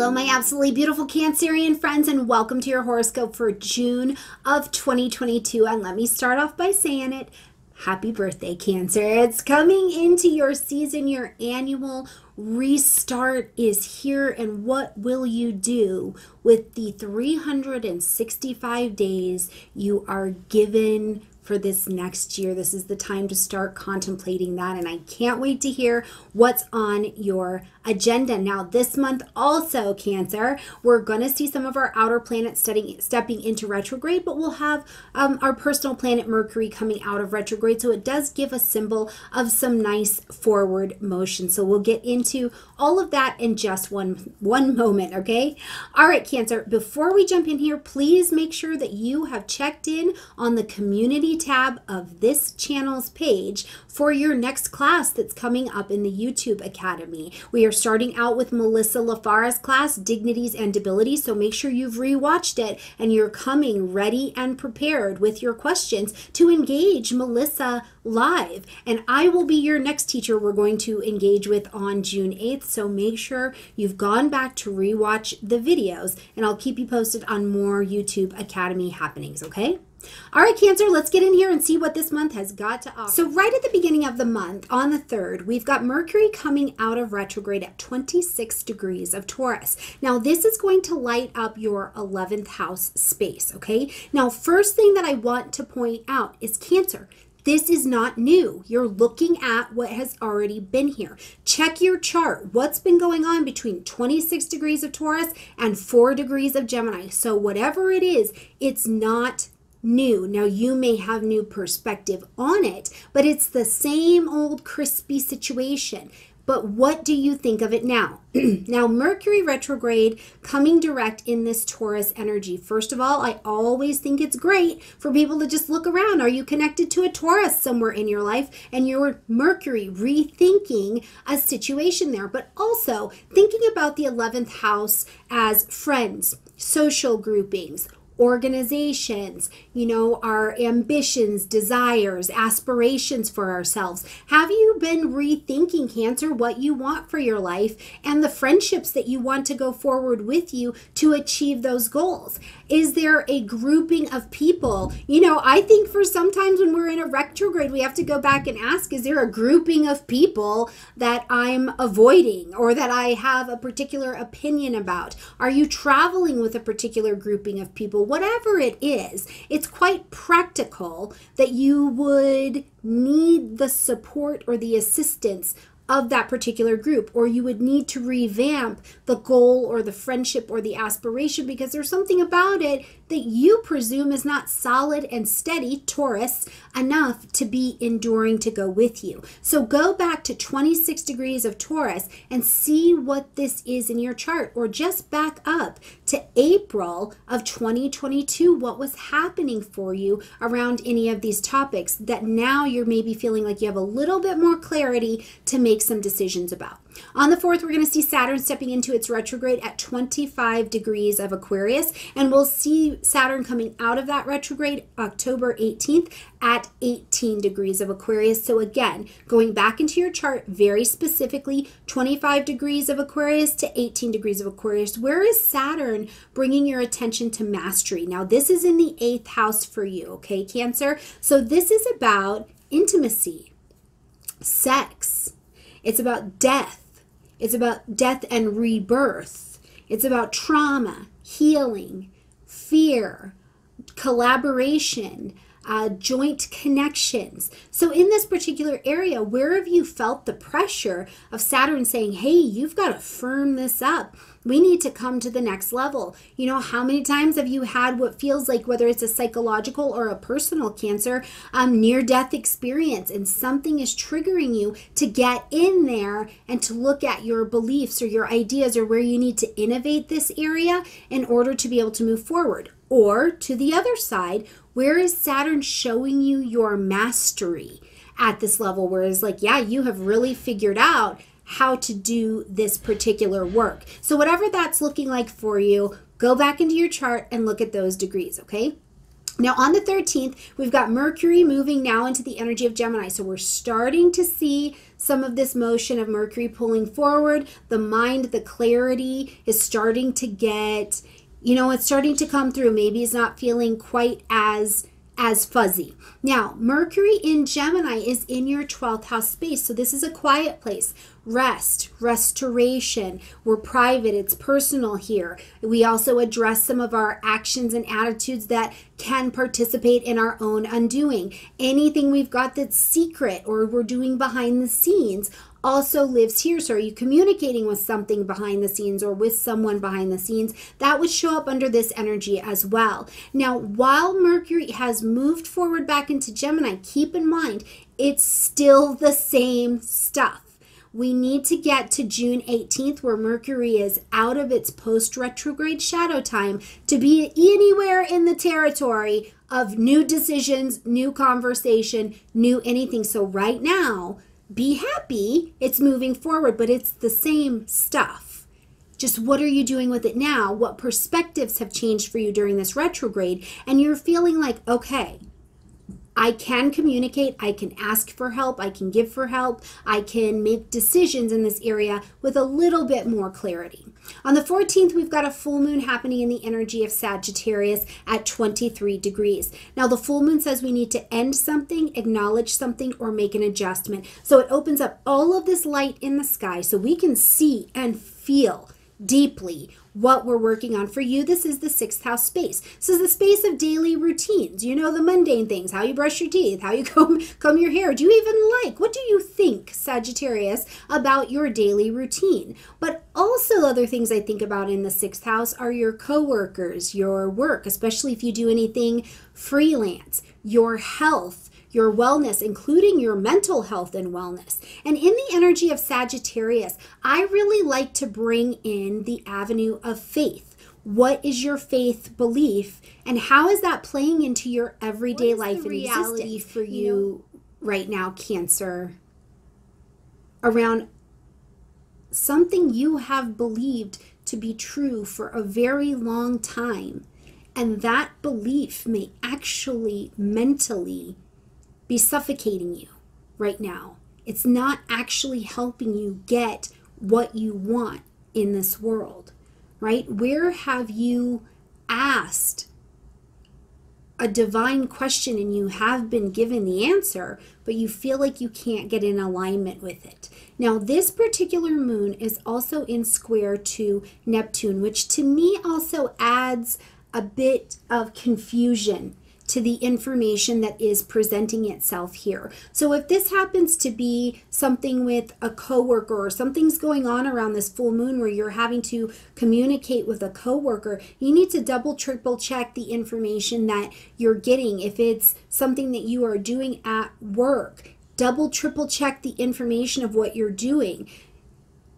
Hello, my absolutely beautiful Cancerian friends, and welcome to your horoscope for June of 2022. And let me start off by saying it. Happy birthday, Cancer. It's coming into your season. Your annual restart is here. And what will you do with the 365 days you are given for this next year? This is the time to start contemplating that, and I can't wait to hear what's on your agenda. Now, this month also, Cancer, we're going to see some of our outer planets stepping into retrograde, but we'll have our personal planet Mercury coming out of retrograde, so it does give a symbol of some nice forward motion. So we'll get into all of that in just one moment, okay? All right, Cancer, before we jump in here, please make sure that you have checked in on the community tab of this channel's page for your next class that's coming up in the YouTube Academy. We are starting out with Melissa LaFara's class, Dignities and Abilities, so make sure you've rewatched it and you're coming ready and prepared with your questions to engage Melissa live. And I will be your next teacher we're going to engage with on June 8th, so make sure you've gone back to rewatch the videos, and I'll keep you posted on more YouTube Academy happenings, okay? All right, Cancer, let's get in here and see what this month has got to offer. So right at the beginning of the month, on the 3rd, we've got Mercury coming out of retrograde at 26 degrees of Taurus. Now, this is going to light up your 11th house space, okay? Now, first thing that I want to point out is Cancer. This is not new. You're looking at what has already been here. Check your chart. What's been going on between 26 degrees of Taurus and 4 degrees of Gemini? So whatever it is, it's not new. Now, you may have new perspective on it, but it's the same old crispy situation. But what do you think of it now? Now, Mercury retrograde coming direct in this Taurus energy. First of all, I always think it's great for people to just look around. Are you connected to a Taurus somewhere in your life? And your Mercury rethinking a situation there. But also thinking about the 11th house as friends, social groupings, organizations, you know, our ambitions, desires, aspirations for ourselves. Have you been rethinking, Cancer, what you want for your life and the friendships that you want to go forward with you to achieve those goals? Is there a grouping of people? You know, I think for sometimes when we're in a retrograde, we have to go back and ask, is there a grouping of people that I'm avoiding or that I have a particular opinion about? Are you traveling with a particular grouping of people? Whatever it is, it's quite practical that you would need the support or the assistance of that particular group, or you would need to revamp the goal or the friendship or the aspiration because there's something about it that you presume is not solid and steady, Taurus, enough to be enduring to go with you. So go back to 26 degrees of Taurus and see what this is in your chart, or just back up to April of 2022. What was happening for you around any of these topics that now you're maybe feeling like you have a little bit more clarity to make some decisions about? On the 4th, we're going to see Saturn stepping into its retrograde at 25 degrees of Aquarius, and we'll see Saturn coming out of that retrograde October 18th at 18 degrees of Aquarius. So again, going back into your chart, very specifically 25 degrees of Aquarius to 18 degrees of Aquarius. Where is Saturn bringing your attention to mastery? Now, this is in the 8th house for you, okay, Cancer? So this is about intimacy, sex. It's about death. It's about death and rebirth. It's about trauma, healing, fear, collaboration, joint connections. So in this particular area, where have you felt the pressure of Saturn saying, hey, you've got to firm this up. We need to come to the next level. You know, how many times have you had what feels like, whether it's a psychological or a personal, Cancer, near-death experience, and something is triggering you to get in there and to look at your beliefs or your ideas or where you need to innovate this area in order to be able to move forward? Or to the other side, where is Saturn showing you your mastery at this level? Whereas like, yeah, you have really figured out how to do this particular work. So whatever that's looking like for you, go back into your chart and look at those degrees, okay? Now, on the 13th, we've got Mercury moving now into the energy of Gemini. So we're starting to see some of this motion of Mercury pulling forward. The mind, the clarity is starting to get, it's starting to come through. Maybe it's not feeling quite as fuzzy. Now, Mercury in Gemini is in your 12th house space. So this is a quiet place. Rest, restoration. We're private. It's personal here. We also address some of our actions and attitudes that can participate in our own undoing. Anything we've got that's secret or we're doing behind the scenes also lives here. So are you communicating with something behind the scenes or with someone behind the scenes? That would show up under this energy as well. Now, while Mercury has moved forward back into Gemini, keep in mind, it's still the same stuff. We need to get to June 18th where Mercury is out of its post-retrograde shadow time to be anywhere in the territory of new decisions, new conversation, new anything. So right now, be happy, it's moving forward, but it's the same stuff. Just what are you doing with it now? What perspectives have changed for you during this retrograde? And you're feeling like, okay, I can communicate, I can ask for help, I can give for help, I can make decisions in this area with a little bit more clarity. On the 14th, we've got a full moon happening in the energy of Sagittarius at 23 degrees. Now, the full moon says we need to end something, acknowledge something, or make an adjustment. So it opens up all of this light in the sky so we can see and feel deeply what we're working on. For you, this is the 6th house space. This is the space of daily routines. The mundane things, how you brush your teeth, how you comb your hair. Do you even what do you think, Sagittarius, about your daily routine? But also other things I think about in the 6th house are your coworkers, your work, especially if you do anything freelance, your health, your wellness, including your mental health and wellness. And in the energy of Sagittarius, I really like to bring in the avenue of faith. What is your faith belief and how is that playing into your everyday life and reality for you right now, Cancer, around something you have believed to be true for a very long time, and that belief may actually mentally be suffocating you right now. It's not actually helping you get what you want in this world, right? Where have you asked a divine question and you have been given the answer, but you feel like you can't get in alignment with it? Now, this particular moon is also in square to Neptune, which to me also adds a bit of confusion to the information that is presenting itself here. So if this happens to be something with a coworker or something's going on around this full moon where you're having to communicate with a coworker, you need to double, triple check the information that you're getting. If it's something that you are doing at work, double, triple check the information of what you're doing.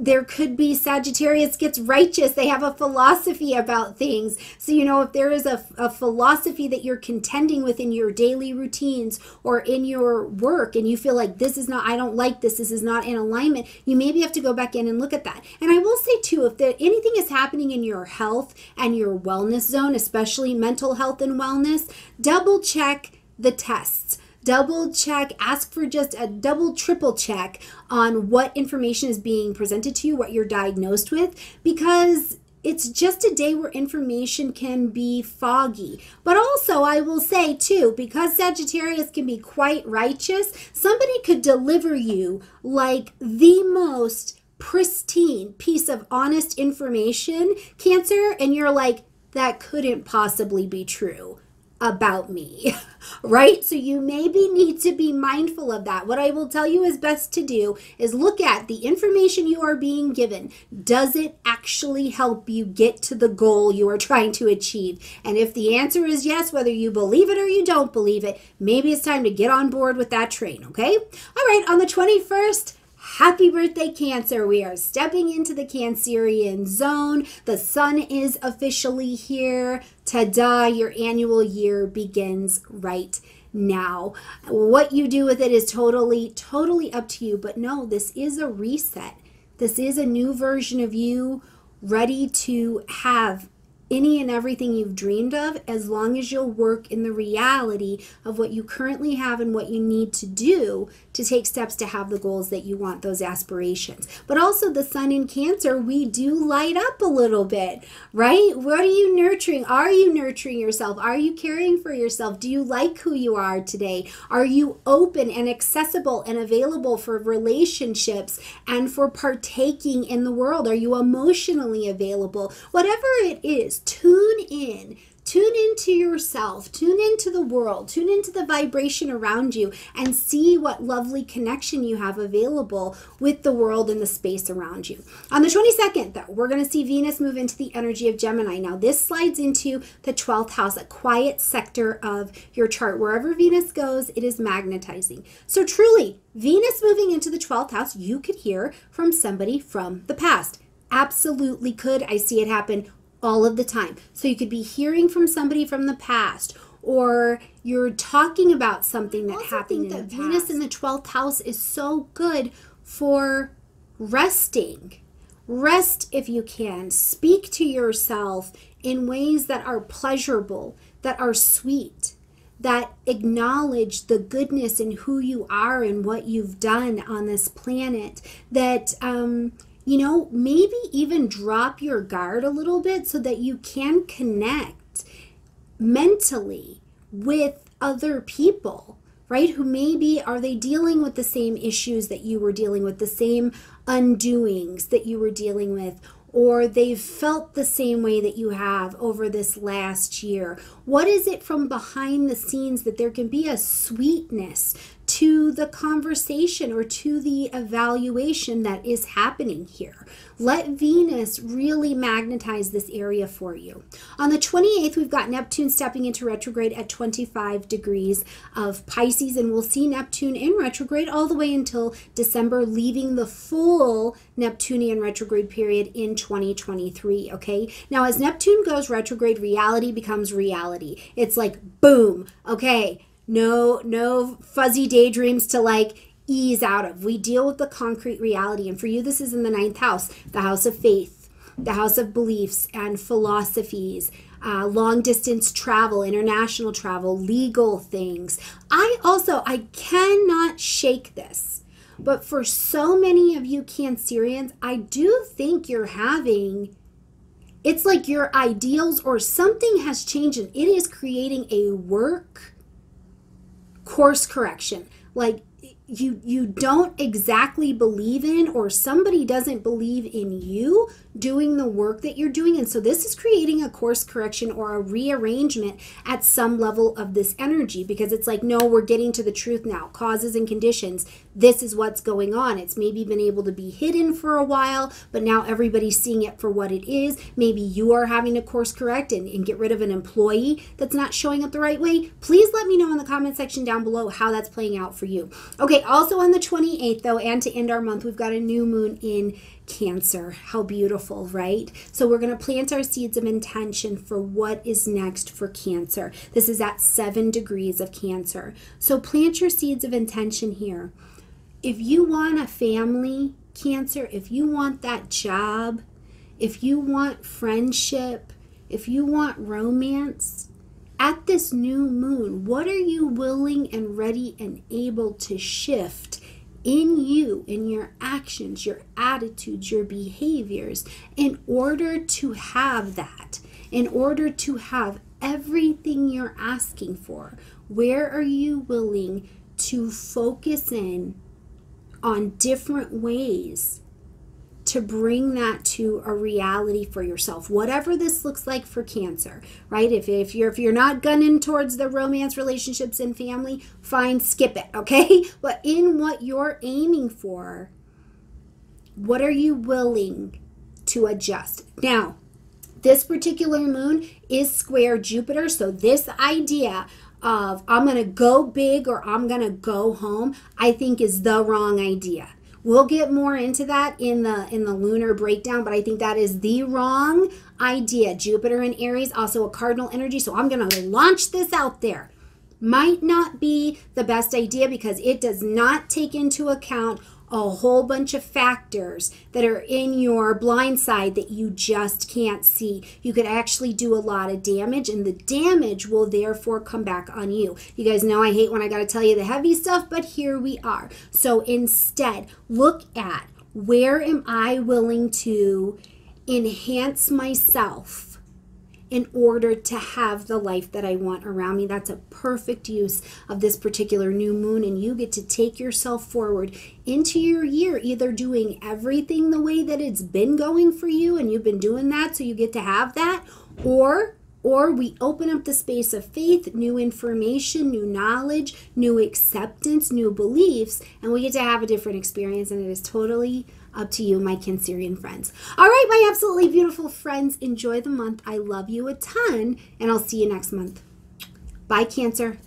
There could be Sagittarius gets righteous. They have a philosophy about things. So, if there is a philosophy that you're contending with in your daily routines or in your work and you feel like I don't like this is not in alignment, you maybe have to go back in and look at that. And I will say too, if anything is happening in your health and your wellness zone, especially mental health and wellness, double check the tests. Double check, ask for just a double, triple check on what information is being presented to you, what you're diagnosed with, because it's just a day where information can be foggy. But also, I will say too, because Sagittarius can be quite righteous, somebody could deliver you like the most pristine piece of honest information, Cancer, and you're like, that couldn't possibly be true about me, right? So you maybe need to be mindful of that. What I will tell you is best to do is look at the information you are being given. Does it actually help you get to the goal you are trying to achieve? And if the answer is yes, whether you believe it or you don't believe it, maybe it's time to get on board with that train, okay? All right, on the 21st, happy birthday, Cancer. We are stepping into the Cancerian zone. The sun is officially here. Ta-da, your annual year begins right now. What you do with it is totally up to you. But no, this is a reset. This is a new version of you ready to have any and everything you've dreamed of, as long as you'll work in the reality of what you currently have and what you need to do to take steps to have the goals that you want, those aspirations. But also the sun in Cancer, we do light up a little bit, right? What are you nurturing? Are you nurturing yourself? Are you caring for yourself? Do you like who you are today? Are you open and accessible and available for relationships and for partaking in the world? Are you emotionally available? Whatever it is, tune into yourself, tune into the world, tune into the vibration around you, and see what lovely connection you have available with the world and the space around you. On the 22nd, though, we're going to see Venus move into the energy of Gemini. Now, this slides into the 12th house, a quiet sector of your chart. Wherever Venus goes, it is magnetizing. So truly, Venus moving into the 12th house, you could hear from somebody from the past. Absolutely could. I see it happen all of the time. So you could be hearing from somebody from the past, or you're talking about something that happened in the past. Venus in the 12th house is so good for resting. Rest if you can. Speak to yourself in ways that are pleasurable, that are sweet, that acknowledge the goodness in who you are and what you've done on this planet, that you know, maybe even drop your guard a little bit so that you can connect mentally with other people, right? Who maybe, are they dealing with the same issues that you were dealing with, the same undoings that you were dealing with, or they've felt the same way that you have over this last year? What is it from behind the scenes that there can be a sweetness to the conversation or to the evaluation that is happening here? Let Venus really magnetize this area for you. On the 28th, we've got Neptune stepping into retrograde at 25 degrees of Pisces, and we'll see Neptune in retrograde all the way until December, leaving the full Neptunian retrograde period in 2023, okay? Now, as Neptune goes retrograde, reality becomes reality. It's like, boom, okay, no fuzzy daydreams to like ease out of. We deal with the concrete reality. And for you, this is in the 9th house, the house of faith, the house of beliefs and philosophies, long distance travel, international travel, legal things. I cannot shake this, but for so many of you Cancerians, I do think you're having, it's like your ideals or something has changed and it is creating a work course correction. Like you don't exactly believe in, or somebody doesn't believe in you doing the work that you're doing. And so this is creating a course correction or a rearrangement at some level of this energy, because it's like, no, we're getting to the truth now. Causes and conditions. This is what's going on. It's maybe been able to be hidden for a while, but now everybody's seeing it for what it is. Maybe you are having to course correct and get rid of an employee that's not showing up the right way. Please let me know in the comment section down below how that's playing out for you. Okay, also on the 28th though, and to end our month, we've got a new moon in Cancer. How beautiful, right? So we're going to plant our seeds of intention for what is next for Cancer. This is at 7 degrees of Cancer. So plant your seeds of intention here. If you want a family, Cancer, if you want that job, if you want friendship, if you want romance, at this new moon, what are you willing and ready and able to shift in you, in your actions, your attitudes, your behaviors, in order to have that, in order to have everything you're asking for? Where are you willing to focus in on different ways to bring that to a reality for yourself, whatever this looks like for Cancer, right? If you're not gunning towards the romance, relationships, and family, fine, skip it, okay? But in what you're aiming for, what are you willing to adjust? Now, this particular moon is square Jupiter, so this idea of I'm going to go big or I'm going to go home, I think is the wrong idea. We'll get more into that in the lunar breakdown, but I think that is the wrong idea. Jupiter in Aries, also a cardinal energy, so I'm going to launch this out there. Might not be the best idea because it does not take into account a whole bunch of factors that are in your blind side that you just can't see. You could actually do a lot of damage, and the damage will therefore come back on you. You guys know I hate when I got to tell you the heavy stuff, but here we are. So instead, look at, where am I willing to enhance myself in order to have the life that I want around me? That's a perfect use of this particular new moon, and you get to take yourself forward into your year, either doing everything the way that it's been going for you and you've been doing that so you get to have that, or we open up the space of faith, new information, new knowledge, new acceptance, new beliefs, and we get to have a different experience, and it is totally up to you, my Cancerian friends. All right, my absolutely beautiful friends, enjoy the month. I love you a ton, and I'll see you next month. Bye, Cancer.